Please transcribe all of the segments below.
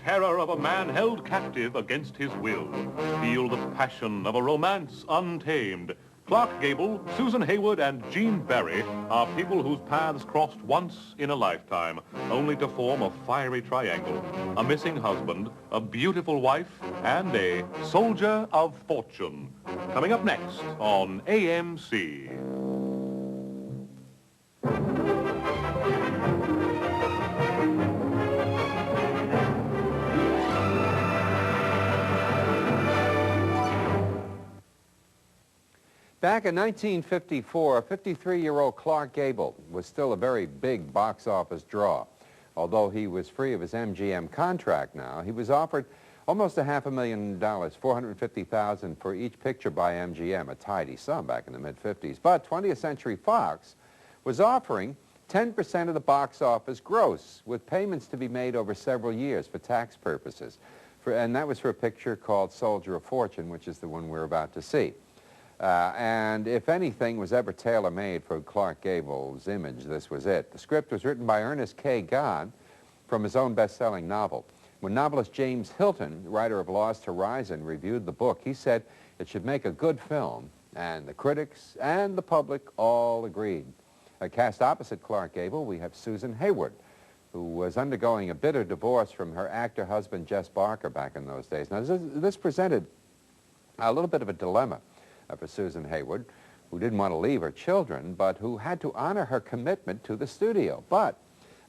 terror of a man held captive against his will. Feel the passion of a romance untamed. Clark Gable, Susan Hayward, and Gene Barry are people whose paths crossed once in a lifetime, only to form a fiery triangle. A missing husband, a beautiful wife, and a soldier of fortune. Coming up next on AMC. Back in 1954, 53-year-old Clark Gable was still a very big box office draw. Although he was free of his MGM contract now, he was offered almost $500,000, $450,000 for each picture by MGM, a tidy sum back in the mid-50s. But 20th Century Fox was offering 10% of the box office gross, with payments to be made over several years for tax purposes. And that was for a picture called Soldier of Fortune, which is the one we're about to see. And if anything was ever tailor-made for Clark Gable's image, this was it. The script was written by Ernest K. Gahn from his own best-selling novel. When novelist James Hilton, writer of Lost Horizon, reviewed the book, he said it should make a good film, and the critics and the public all agreed. Cast opposite Clark Gable, we have Susan Hayward, who was undergoing a bitter divorce from her actor husband Jess Barker back in those days. Now, this presented a little bit of a dilemma for Susan Hayward, who didn't want to leave her children, but who had to honor her commitment to the studio. But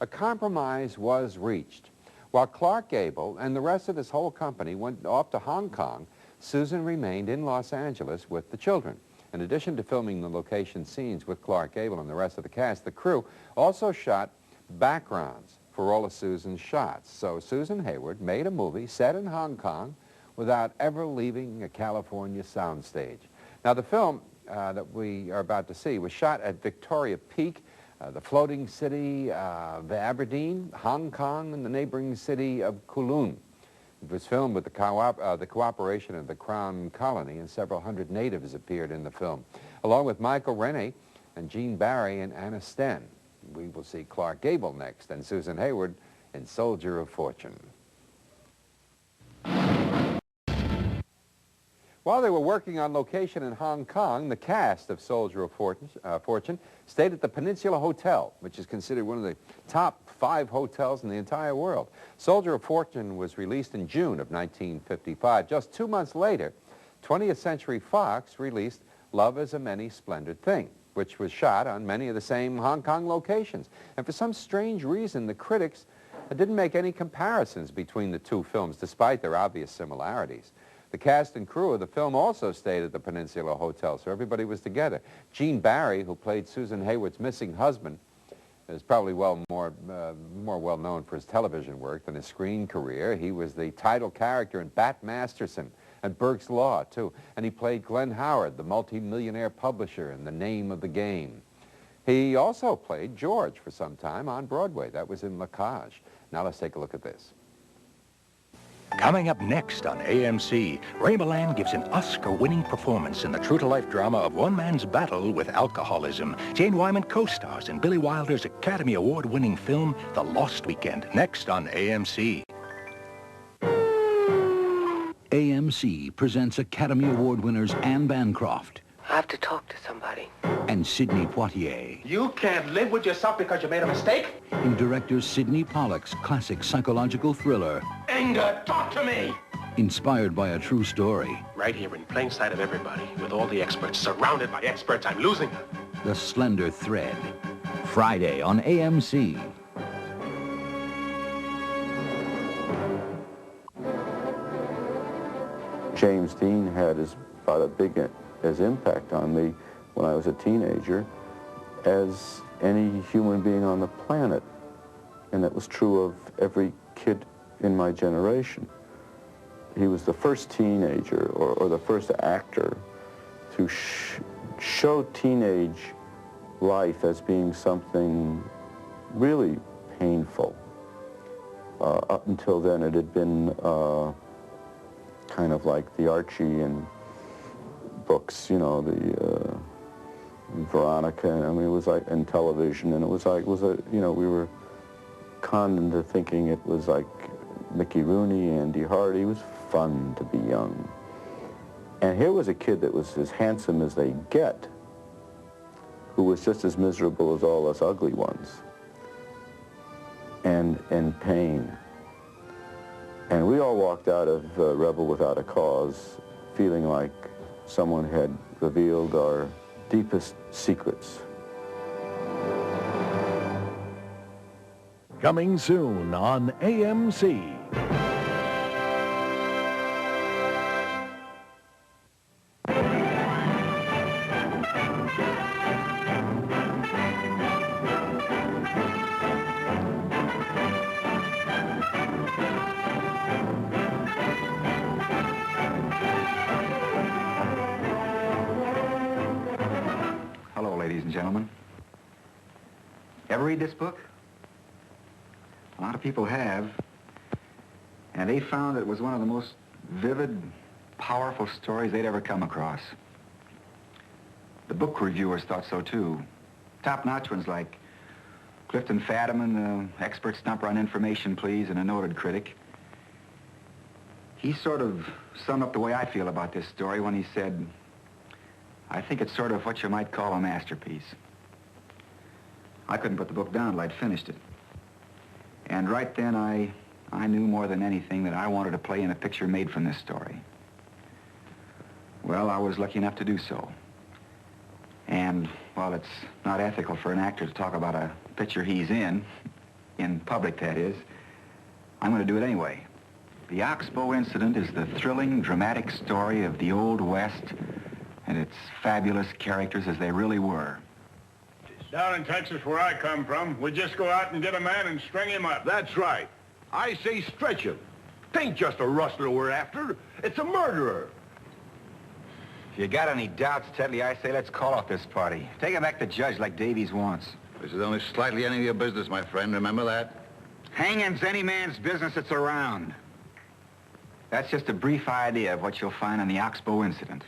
a compromise was reached. While Clark Gable and the rest of this whole company went off to Hong Kong, Susan remained in Los Angeles with the children. In addition to filming the location scenes with Clark Gable and the rest of the cast, the crew also shot backgrounds for all of Susan's shots. So Susan Hayward made a movie set in Hong Kong without ever leaving a California soundstage. Now, the film that we are about to see was shot at Victoria Peak, the floating city of Aberdeen, Hong Kong, and the neighboring city of Kowloon. It was filmed with the cooperation of the Crown Colony, and several hundred natives appeared in the film, along with Michael Rennie and Gene Barry and Anna Sten. We will see Clark Gable next, and Susan Hayward in Soldier of Fortune. While they were working on location in Hong Kong, the cast of Soldier of Fortune stayed at the Peninsula Hotel, which is considered one of the top 5 hotels in the entire world. Soldier of Fortune was released in June of 1955. Just 2 months later, 20th Century Fox released Love is a Many Splendid Thing, which was shot on many of the same Hong Kong locations. And for some strange reason, the critics didn't make any comparisons between the two films, despite their obvious similarities. The cast and crew of the film also stayed at the Peninsula Hotel, so everybody was together. Gene Barry, who played Susan Hayward's missing husband, is probably more well known for his television work than his screen career. He was the title character in Bat Masterson and Burke's Law, too. And he played Glenn Howard, the multi-millionaire publisher in The Name of the Game. He also played George for some time on Broadway. That was in La Cage. Now let's take a look at this. Coming up next on AMC, Ray Milland gives an Oscar-winning performance in the true-to-life drama of one man's battle with alcoholism. Jane Wyman co-stars in Billy Wilder's Academy Award-winning film, The Lost Weekend, next on AMC. AMC presents Academy Award winners Anne Bancroft I have to talk to somebody. and Sidney Poitier You can't live with yourself because you made a mistake? in director Sidney Pollack's classic psychological thriller, Anger, talk to me! inspired by a true story. Right here in plain sight of everybody, with all the experts, surrounded by experts, I'm losing her. The Slender Thread. Friday on AMC. James Dean had about as big as impact on me when I was a teenager as any human being on the planet. And that was true of every kid in my generation. He was the first teenager or the first actor to show teenage life as being something really painful. Up until then, it had been kind of like the Archie and books, you know, the Veronica. I mean, it was like, and television, and it was like, you know, we were conned into thinking it was like Mickey Rooney, Andy Hardy. It was fun to be young. And here was a kid that was as handsome as they get, who was just as miserable as all us ugly ones, and in pain. And we all walked out of Rebel Without a Cause feeling like someone had revealed our deepest secrets. Coming soon on AMC. Hello, ladies and gentlemen. Ever read this book? A lot of people have, and they found it was one of the most vivid, powerful stories they'd ever come across. The book reviewers thought so, too. Top-notch ones like Clifton Fadiman, the expert stumper on Information Please, and a noted critic. He sort of summed up the way I feel about this story when he said, "I think it's sort of what you might call a masterpiece." I couldn't put the book down till I'd finished it. And right then, I knew more than anything that I wanted to play in a picture made from this story. Well, I was lucky enough to do so. And while it's not ethical for an actor to talk about a picture he's in public that is, I'm going to do it anyway. The Oxbow Incident is the thrilling, dramatic story of the Old West and its fabulous characters as they really were. Down in Texas, where I come from, we just go out and get a man and string him up. That's right. I say stretch him. Tain't just a rustler we're after. It's a murderer. If you got any doubts, Tedley, I say let's call off this party. Take him back to Judge like Davies wants. This is only slightly any of your business, my friend. Remember that? Hanging's any man's business that's around. That's just a brief idea of what you'll find in the Oxbow Incident.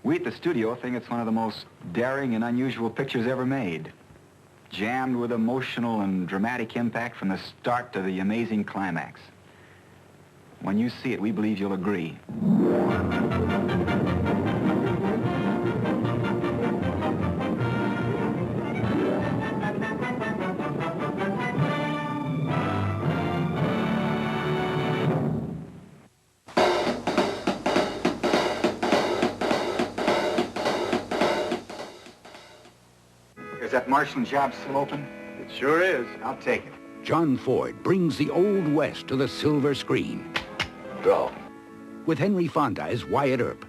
We at the studio think it's one of the most daring and unusual pictures ever made. Jammed with emotional and dramatic impact from the start to the amazing climax. When you see it, we believe you'll agree. Is that Marshland job still open? It sure is. I'll take it. John Ford brings the Old West to the silver screen. Go. With Henry Fonda as Wyatt Earp.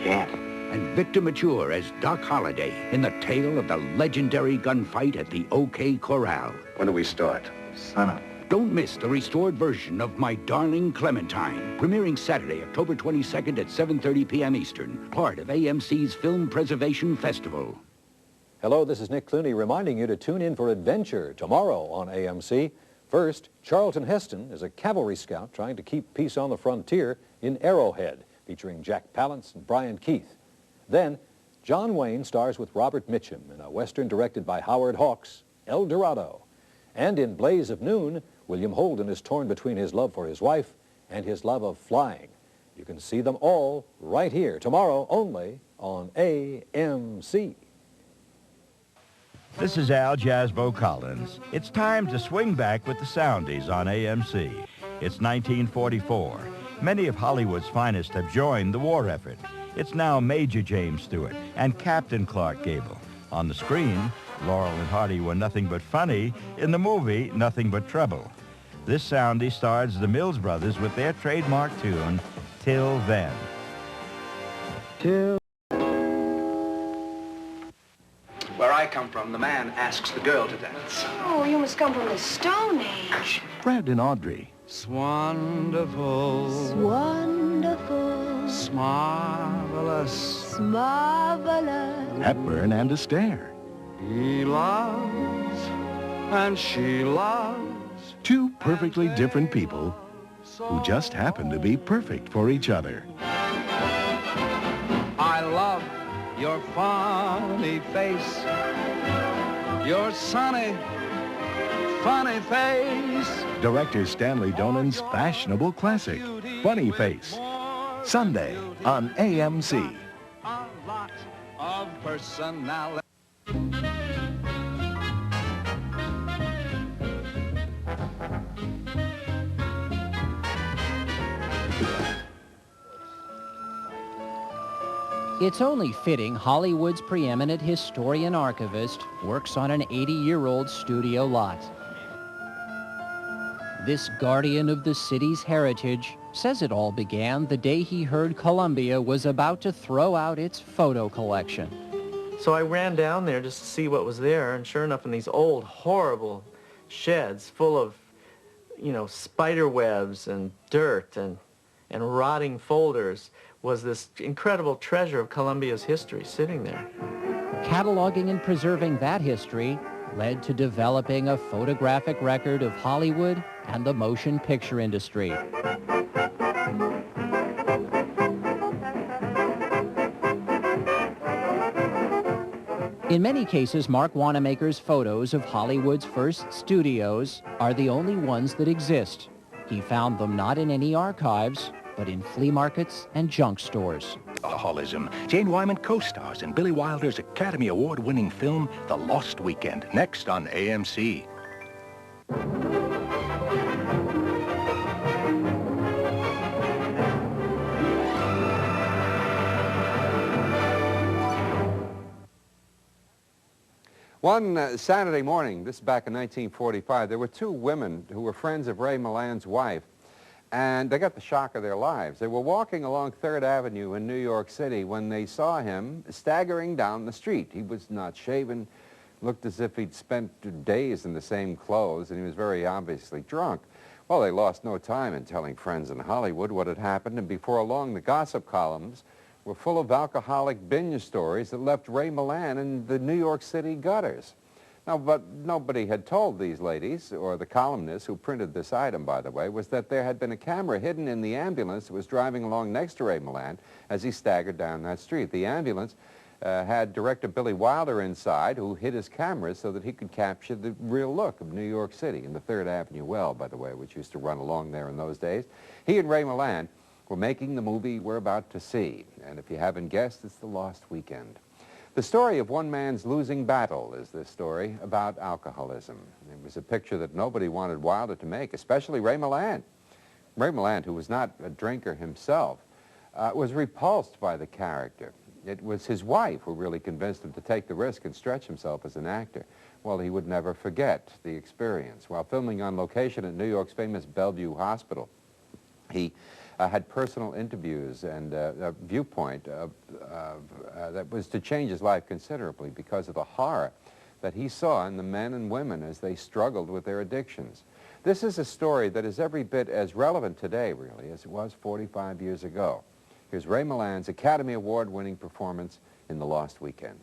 Can't. And Victor Mature as Doc Holliday in the tale of the legendary gunfight at the OK Corral. When do we start? Sunup. Don't miss the restored version of My Darling Clementine, premiering Saturday, October 22nd at 7:30 p.m. Eastern, part of AMC's Film Preservation Festival. Hello, this is Nick Clooney reminding you to tune in for Adventure tomorrow on AMC. First, Charlton Heston is a cavalry scout trying to keep peace on the frontier in Arrowhead, featuring Jack Palance and Brian Keith. Then, John Wayne stars with Robert Mitchum in a Western directed by Howard Hawks, El Dorado. And in Blaze of Noon, William Holden is torn between his love for his wife and his love of flying. You can see them all right here tomorrow only on AMC. This is Al Jasbo Collins. It's time to swing back with the Soundies on AMC. It's 1944. Many of Hollywood's finest have joined the war effort. It's now Major James Stewart and Captain Clark Gable. On the screen, Laurel and Hardy were nothing but funny. In the movie, nothing but trouble. This Soundie stars the Mills Brothers with their trademark tune, Till Then. Till. Where I come from, the man asks the girl to dance. Oh, you must come from the Stone Age. Fred and Audrey. Swonderful. Wonderful. Marvelous. Marvelous. Hepburn and Astaire. He loves and she loves. Two perfectly different people who just happen to be perfect for each other. I love your funny face, your sunny, funny face. Director Stanley Donen's fashionable classic, Funny Face. Sunday on AMC. A lot of personality. It's only fitting Hollywood's preeminent historian archivist works on an 80-year-old studio lot. This guardian of the city's heritage says it all began the day he heard Columbia was about to throw out its photo collection. So I ran down there just to see what was there, and sure enough, in these old, horrible sheds full of, you know, spider webs and dirt and rotting folders, was this incredible treasure of Columbia's history sitting there. Cataloging and preserving that history led to developing a photographic record of Hollywood and the motion picture industry. In many cases, Mark Wanamaker's photos of Hollywood's first studios are the only ones that exist. He found them not in any archives, but in flea markets and junk stores. Alcoholism. Jane Wyman co-stars in Billy Wilder's Academy Award-winning film, The Lost Weekend, next on AMC. One Saturday morning, this is back in 1945, there were two women who were friends of Ray Milland's wife, and they got the shock of their lives. They were walking along 3rd Avenue in New York City when they saw him staggering down the street. He was not shaven, looked as if he'd spent days in the same clothes, and he was very obviously drunk. Well, they lost no time in telling friends in Hollywood what had happened, and before long, the gossip columns were full of alcoholic binge stories that left Ray Milland in the New York City gutters. Now, but nobody had told these ladies, or the columnists who printed this item, by the way, was that there had been a camera hidden in the ambulance that was driving along next to Ray Milland as he staggered down that street. The ambulance had director Billy Wilder inside, who hid his cameras so that he could capture the real look of New York City in the 3rd Avenue well, by the way, which used to run along there in those days. He and Ray Milland were making the movie we're about to see, and if you haven't guessed, it's The Lost Weekend. The story of one man's losing battle is this story about alcoholism. It was a picture that nobody wanted Wilder to make, especially Ray Milland. Ray Milland, who was not a drinker himself, was repulsed by the character. It was his wife who really convinced him to take the risk and stretch himself as an actor. Well, he would never forget the experience. While filming on location at New York's famous Bellevue Hospital, he had personal interviews and a viewpoint that was to change his life considerably because of the horror that he saw in the men and women as they struggled with their addictions. This is a story that is every bit as relevant today, really, as it was 45 years ago. Here's Ray Milland's Academy Award-winning performance in The Lost Weekend.